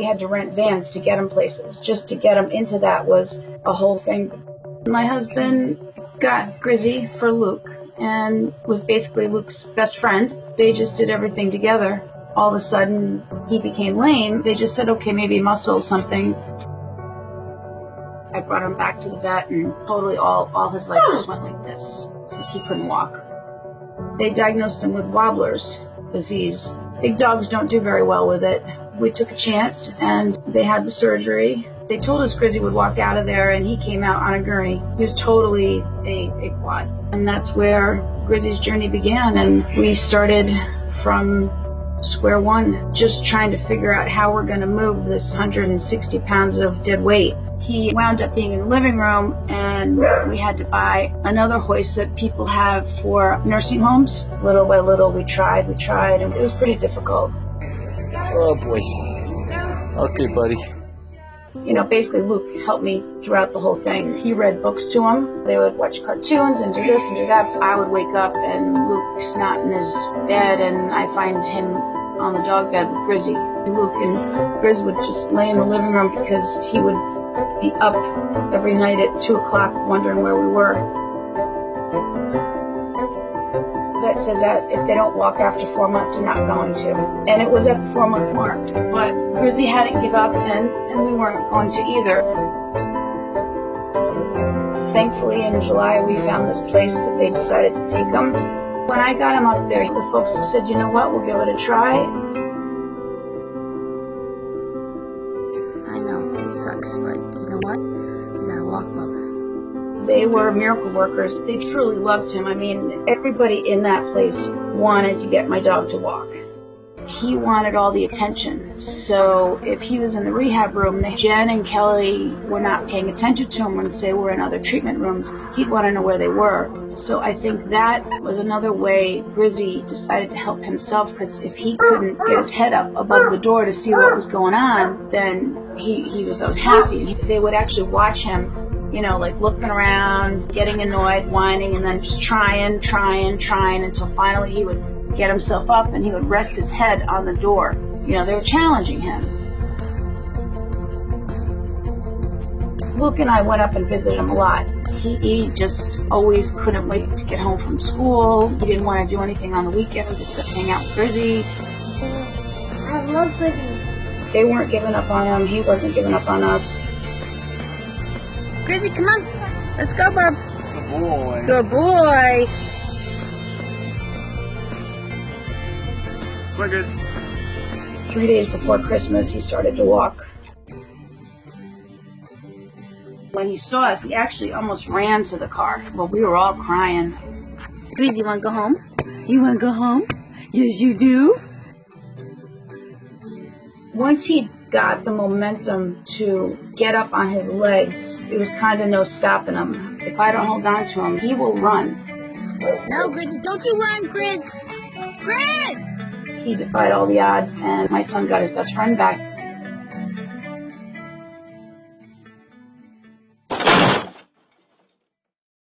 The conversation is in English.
We had to rent vans to get him places. Just to get him into that was a whole thing. My husband got Grizzy for Luke and was basically Luke's best friend. They just did everything together. All of a sudden, he became lame. They just said, okay, maybe muscle something. I brought him back to the vet, and totally all his life just went like this. Like he couldn't walk. They diagnosed him with Wobbler's disease. Big dogs don't do very well with it. We took a chance, and they had the surgery. They told us Grizzy would walk out of there, and he came out on a gurney. He was totally a quad. And that's where Grizzy's journey began, and we started from square one, just trying to figure out how we're going to move this 160 pounds of dead weight. He wound up being in the living room, and we had to buy another hoist that people have for nursing homes. Little by little, we tried, and it was pretty difficult. Oh boy. Okay, buddy. You know, basically Luke helped me throughout the whole thing. He read books to him. They would watch cartoons and do this and do that. I would wake up and Luke's not in his bed, and I find him on the dog bed with Grizzy. Luke and Grizz would just lay in the living room because he would be up every night at 2 o'clock wondering where we were. The vet says that if they don't walk after 4 months, they're not going to. And it was at the 4-month mark. But Grizzy hadn't given up, and we weren't going to either. Thankfully, in July, we found this place that they decided to take him. When I got him up there, the folks have said, you know what, we'll give it a try. I know, it sucks, but you know what? You gotta walk, Bubba. They were miracle workers. They truly loved him. I mean, everybody in that place wanted to get my dog to walk. He wanted all the attention. So if he was in the rehab room, Jen and Kelly were not paying attention to him when they were in other treatment rooms. He'd want to know where they were. So I think that was another way Grizzy decided to help himself, because if he couldn't get his head up above the door to see what was going on, then he was unhappy. They would actually watch him, you know, like looking around, getting annoyed, whining, and then just trying until finally he would get himself up and he would rest his head on the door. You know, they were challenging him. Luke and I went up and visited him a lot. He just always couldn't wait to get home from school. He didn't want to do anything on the weekends except hang out with Grizzy. I love Grizzy. They weren't giving up on him. He wasn't giving up on us. Grizzy, come on. Let's go, Bub. Good boy. Good boy. We're good. 3 days before Christmas, he started to walk. When he saw us, he actually almost ran to the car. Well, we were all crying. Grizzy, you wanna go home? You want to go home? Yes, you do. Once he got the momentum to get up on his legs, it was kind of no stopping him. If I don't hold on to him, he will run. No, Grizzy, don't you run, Grizz. Grizz! He defied all the odds, and my son got his best friend back.